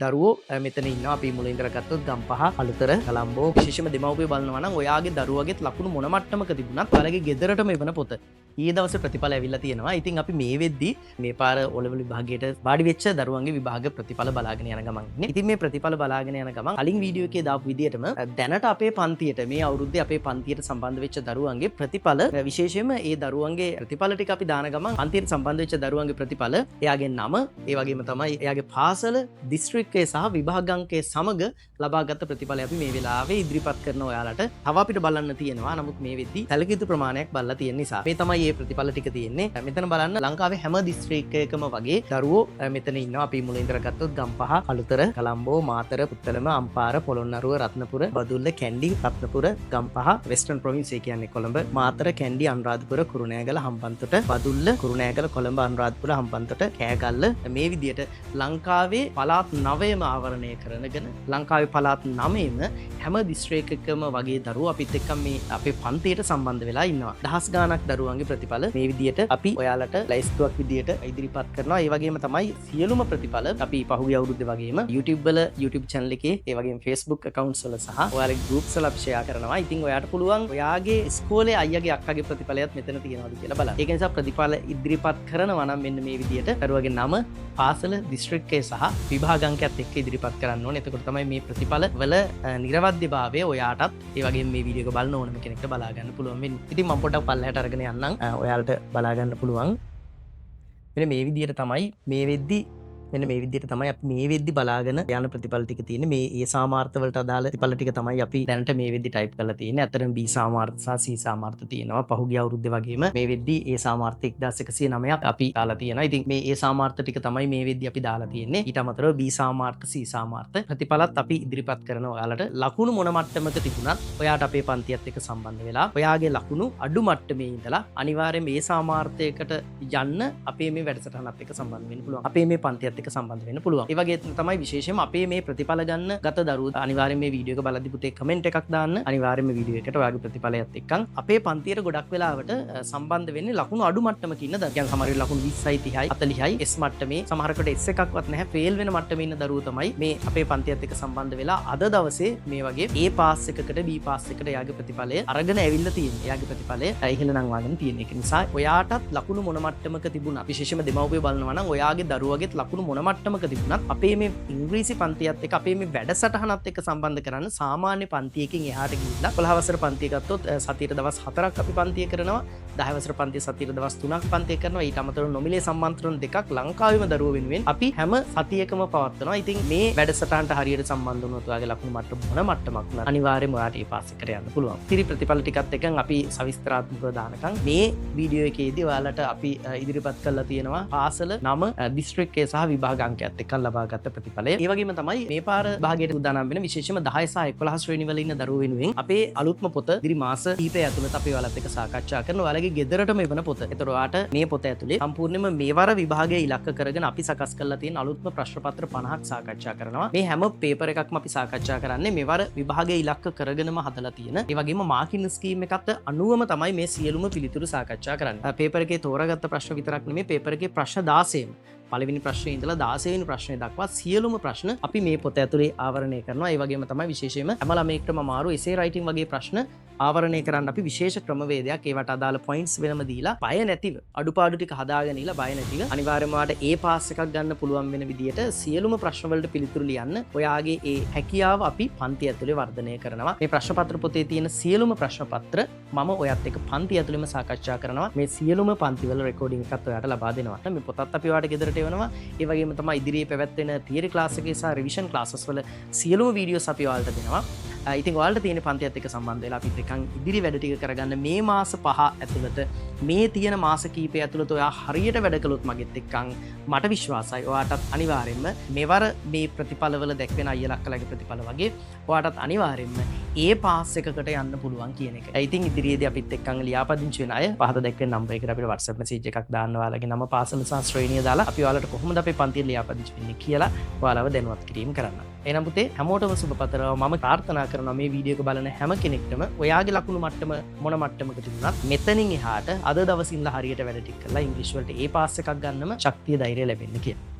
දරුවෝ මෙතන ඉන්නවා. අපි මුලින් ඉඳලා ගත්තොත් ගම්පහ, අලුතර, කොළඹ විශේෂම දෙමව්පියෝ බලනවා නම් ඔයාගේ දරුවගෙත් ලකුණු මොන මට්ටමක තිබුණත් ඔයාලගේ ගෙදරටම එවන පොත ඊයේ දවසේ ප්‍රතිඵල ඇවිල්ලා තියෙනවා. ඉතින් අපි මේ වෙද්දි මේ පාර O-level විභාගයට වාඩි වෙච්ච දරුවන්ගේ විභාග ප්‍රතිඵල බලාගෙන යන ගමන් ඉන්නේ. ඉතින් මේ ප්‍රතිඵල බලාගෙන යන ගමන් කලින් වීඩියෝ එකේ දාපු විදියටම දැනට අපේ පන්තියට මේ අවුරුද්දේ අපේ පන්තියට සම්බන්ධ වෙච්ච දරුවන්ගේ ප්‍රතිඵල විශේෂයෙන්ම ඒ දරුවන්ගේ ප්‍රතිඵල ටික අපි දාන ගමන් පන්තියට සම්බන්ධ වෙච්ච දරුවන්ගේ ප්‍රතිඵල එයාගේ නම ඒ වගේම තමයි එයාගේ පාසල දිස්ත්‍රික්කය සහ විභාගාංකයේ සමග ලබාගත් ප්‍රතිඵල අපි මේ වෙලාවේ ඉදිරිපත් කරන ඔයාලට තව අපිට බලන්න තියෙනවා. නමුත් මේ වෙද්දි සැලකිය යුතු ප්‍රමාණයක් බලලා තියෙන නිසා මේ තමයි මේ ප්‍රතිඵල ටික තියෙන්නේ. මෙතන බලන්න ලංකාවේ හැම දිස්ත්‍රික්කයකම වගේ දරුවෝ මෙතන ඉන්නවා. අපි මුලින් ඉඳලා ගත්තොත් ගම්පහ, අලුතර, කොළඹ, මාතර, පුත්තලම, අම්පාර, පොළොන්නරුව, රත්නපුර, බදුල්ල, කැන්ඩි, රත්නපුර, ගම්පහ, වෙස්ටර්න් ප්‍රොවින්ස් ඒ කියන්නේ කොළඹ, මාතර, කැන්ඩි, අනුරාධපුර, කුරුණෑගල, හම්බන්තොට, බදුල්ල, කුරුණෑගල, කොළඹ, අනුරාධපුර, හම්බන්තොට, කෑගල්ල මේ විදියට ලංකාවේ පළාත් 9ම ආවරණය කරනගෙන ලංකාවේ පළාත් 9ම හැම දිස්ත්‍රික්කයකම වගේ දරුවෝ අපිත් එක්ක මේ අපේ පන්තියට සම්බන්ධ වෙලා ඉන්නවා. දහස් ගාණක් දරුවන්ගේ ප්‍රතිඵල මේ විදියට අපි ඔයාලට ලැයිස්තුවක් විදියට ඉදිරිපත් කරනවා. ඒ වගේම තමයි සියලුම ප්‍රතිඵල අපි පහුගිය අවුරුද්දේ වගේම YouTube වල YouTube channel එකේ ඒ වගේම Facebook accounts වල සහ ඔයාලගේ groups වල අපි share කරනවා. ඉතින් ඔයාට පුළුවන් ඔයාගේ ඉස්කෝලේ අයියාගේ අක්කාගේ ප්‍රතිඵලයත් මෙතන තියෙනවද කියලා බලන්න. ඒක නිසා ප්‍රතිඵල ඉදිරිපත් කරනවා නම් මෙන්න මේ විදියට දරුවගේ නම, පාසල, දිස්ත්‍රික්කය සහ විභාගාංකයත් එක්ක ඉදිරිපත් කරන්න ඕනේ. එතකොට තමයි මේ ප්‍රතිඵල වල නිර්වද්‍යභාවය ඔයාටත් ඒ වගේම මේ වීඩියෝ එක බලන ඕනම කෙනෙක්ට බලා ගන්න පුළුවන් වෙන්නේ. ඉතින් මම පොඩ්ඩක් පල්ලෙහාට අරගෙන යන්නම්. ඔයාලට බලා ගන්න පුළුවන්. මෙන්න මේ විදියට තමයි මේ වෙද්දි මෙන්න මේ විදිහට තමයි අපි මේ වෙද්දි බලාගෙන යන ප්‍රතිඵල ටික තියෙන්නේ. මේ ඒ සාමාර්ථ වලට අදාළ ප්‍රතිඵල ටික තමයි අපි දැනට මේ වෙද්දි ටයිප් කරලා තියෙන්නේ. අතරම B සාමාර්ථ සහ C සාමාර්ථ තියෙනවා. පහුගිය අවුරුද්දේ වගේම මේ වෙද්දි ඒ සාමාර්ථ 1109ක් අපි දාලා තියෙනවා. ඉතින් මේ ඒ සාමාර්ථ ටික තමයි මේ වෙද්දි අපි දාලා තියෙන්නේ. ඊට අමතරව B සාමාර්ථ, C සාමාර්ථ ප්‍රතිඵලත් අපි ඉදිරිපත් කරන ඔයාලට ලකුණු මොන මට්ටමක තිබුණත් ඔයාට අපේ පන්තියත් එක්ක සම්බන්ධ වෙලා ඔයාගේ ලකුණු අඩු මට්ටමේ ඉඳලා අනිවාර්යයෙන් මේ සාමාර්ථයකට යන්න අපේ මේ වැඩසටහනත් එක්ක සම්බන්ධ වෙන්න පුළුවන්. අපේ මේ පන්තියත් එක්ක සම්බන්ධ වෙන්න පුළුවන්. ඒ වගේ තමයි විශේෂයෙන්ම අපේ මේ ප්‍රතිඵල ගන්න ගත දරුවෝ අනිවාර්යයෙන් මේ වීඩියෝ එක බලද්දි පුතේ කමෙන්ට් එකක් දාන්න. අනිවාර්යයෙන් මේ වීඩියෝ එකට ඔයාගේ ප්‍රතිඵලයත් එක්කන් අපේ පන්තියට ගොඩක් වෙලාවට සම්බන්ධ වෙන්නේ ලකුණු අඩු මට්ටමක ඉන්න දරුවෝ. කියන්නේ සමහර වෙලාවට ලකුණු 20යි 30යි 40යි S මට්ටමේ සමහරකට S එකක්වත් නැහැ ෆේල් වෙන මට්ටමේ ඉන්න දරුවෝ තමයි මේ අපේ පන්තියත් එක්ක සම්බන්ධ වෙලා අද දවසේ මේ වගේ A පාස් එකකට B පාස් එකට එයාගේ ප්‍රතිඵලය අරගෙන ඇවිල්ලා තියෙන්නේ. එයාගේ ප්‍රතිඵලය ඉහළ නංවාගෙන තියෙන. ඒක නිසා ඔයාටත් ලකුණු මොන මට්ටමක තිබුණා විශේෂයෙන්ම දෙමව්පියෝ බලනවා නම් ඔයාගේ දරුවගෙත් ලකුණු මොන මට්ටමක තිබුණත් අපේ මේ ඉංග්‍රීසි පන්තියත් එක්ක අපේ මේ වැඩසටහනත් එක්ක සම්බන්ධ කරන්න සාමාන්‍ය පන්තියකින් එහාට ගිහිල්ලා 15 වසර පන්තිය ගත්තොත් සතියට දවස් 4ක් අපි පන්තිය කරනවා. 10 වසර පන්තිය සතියට දවස් 3ක් පන්තිය කරනවා. ඊට අමතරව නොමිලේ සම්මන්ත්‍රණ දෙකක් ලංකාවේම දරුවෝ වෙනුවෙන් අපි හැම සතියකම පවත්වනවා. ඉතින් මේ වැඩසටහනට හරියට සම්බන්ධ වුණොත් ඔයාගේ ලකුණු මට්ටම මොන මට්ටමක් වුණත් අනිවාර්යයෙන්ම ඔයාට ඒ පාස් එකට යන්න පුළුවන්. ඉතිරි ප්‍රතිඵල ටිකත් එක්කන් අපි සවිස්තරාත්මකව දානකම් මේ වීඩියෝ එකේදී ඔයාලට අපි ඉදිරිපත් කරලා තියෙනවා පාසල නම, දිස්ත්‍රික්කය සහ විභාගාංකයත් එක්ක ලබාගත් ප්‍රතිඵලය. ඒ වගේම තමයි මේ පාර භාගයට උදානම් වෙන විශේෂයෙන්ම 10 සහ 11 ශ්‍රේණි වල ඉන්න දරුවෝ වෙනුවෙන් අපේ අලුත්ම පොත ඉදිරි මාස කිහිපය ඇතුළත අපි ඔයාලත් එක්ක සාකච්ඡා කරනවා. ඔයාලගේ ගෙදරටම එවන පොත. ඒතර ඔයාට මේ පොත ඇතුලේ සම්පූර්ණයෙන්ම මේවර විභාගයේ ඉලක්ක කරගෙන අපි සකස් කරලා තියෙන අලුත්ම ප්‍රශ්න පත්‍ර 50ක් සාකච්ඡා කරනවා. මේ හැම පේපර් එකක්ම අපි සාකච්ඡා කරන්නේ මේවර විභාගයේ ඉලක්ක කරගෙනම හදලා තියෙන. ඒ වගේම මාකින් ස්කීම් එකත් අනුවම තමයි මේ සියලුම පිළිතුරු සාකච්ඡා කරන්නේ. පේපර් එකේ තෝරාගත්ත ප්‍රශ්න විතරක් නෙමෙයි පේපර් එකේ ප්‍රශ්න 16ම පළවෙනි ප්‍රශ්නේ ඉඳලා 16 වෙනි ප්‍රශ්නේ දක්වා සියලුම ප්‍රශ්න අපි මේ පොත ඇතුලේ ආවරණය කරනවා. ඒ වගේම තමයි විශේෂයෙන්ම හැම ළමයෙක්ටම මාරු එසේ රයිටින් වගේ ප්‍රශ්න ආවරණය කරන්න අපි විශේෂ ක්‍රමවේදයක් ඒවට අදාළ පොයින්ට්ස් වෙනම දීලා බය නැතිව අඩුපාඩු ටික හදාගෙන ඉලා බය නැතිව අනිවාර්යයෙන්ම ඔයාලට A පාස් එකක් ගන්න පුළුවන් වෙන විදියට සියලුම ප්‍රශ්න වලට පිළිතුරු ලියන්න ඔයාගේ ඒ හැකියාව අපි පන්ති ඇතුලේ වර්ධනය කරනවා. මේ ප්‍රශ්න පත්‍ර පොතේ තියෙන සියලුම ප්‍රශ්න පත්‍ර මම ඔයත් එක්ක පන්ති ඇතුලේම සාකච්ඡා කරනවා. මේ සියලුම පන්තිවල රෙකෝඩින් එකත් ඔයාලට ලබා දෙනවා. මේ පොතත් අපි ඔයාලට ගෙදරට එවනවා. ඒ වගේම තමයි ඉදිරියේ පැවැත්වෙන තියරි ක්ලාස් එකේ සහ රිවිෂන් ක්ලාසස් වල සියලුම වීඩියෝස් අපි ඔයාලට දෙනවා. ඉතින් ඔයාලට තියෙන පන්තියත් එක්ක සම්බන්ධ වෙලා අපිත් එක්කන් ඉදිරි වැඩ ටික කරගන්න මේ මාස 5 ඇතුළත මේ තියෙන මාස කීපය ඇතුළත ඔයා හරියට වැඩ කළොත් මගෙත් එක්කන් මට විශ්වාසයි ඔයාටත් අනිවාර්යෙන්ම මෙවර මේ ප්‍රතිඵලවල දැක්වෙන අයියලා අක්කලාගේ ප්‍රතිඵල වගේ ඔයාටත් අනිවාර්යෙන්ම ඒ පාස් එකකට යන්න පුළුවන් කියන එක. ඉතින් ඉදිරියේදී අපිත් එක්කන් ලියාපදිංචි වෙන අය පහත දැක්වෙන නම්බර් එකට අපිට WhatsApp message එකක් දාන්න ඔයාලගේ නම පාසල සහ ශ්‍රේණිය දාලා අපි ඔයාලට කොහොමද අපේ පන්තියේ ලියාපදිංචි වෙන්නේ කියලා ඔයාලව දැනුවත් කිරීම කරන්න. එහෙනම් පුතේ හැමෝටම සුබ පතනවා. මම ප්‍රාර්ථනා කරනවා මේ වීඩියෝ එක බලන හැම කෙනෙක්ටම ඔයාගේ ලකුණු මට්ටම මොන මට්ටමක තිබුණත් මෙතනින් එහාට අද දවසින්ලා හරියට වැඩ ටික කරලා ඉංග්‍රීසි වලට A පාස් එකක් ගන්නම ශක්තිය ධෛර්යය ලැබෙන්න කියලා.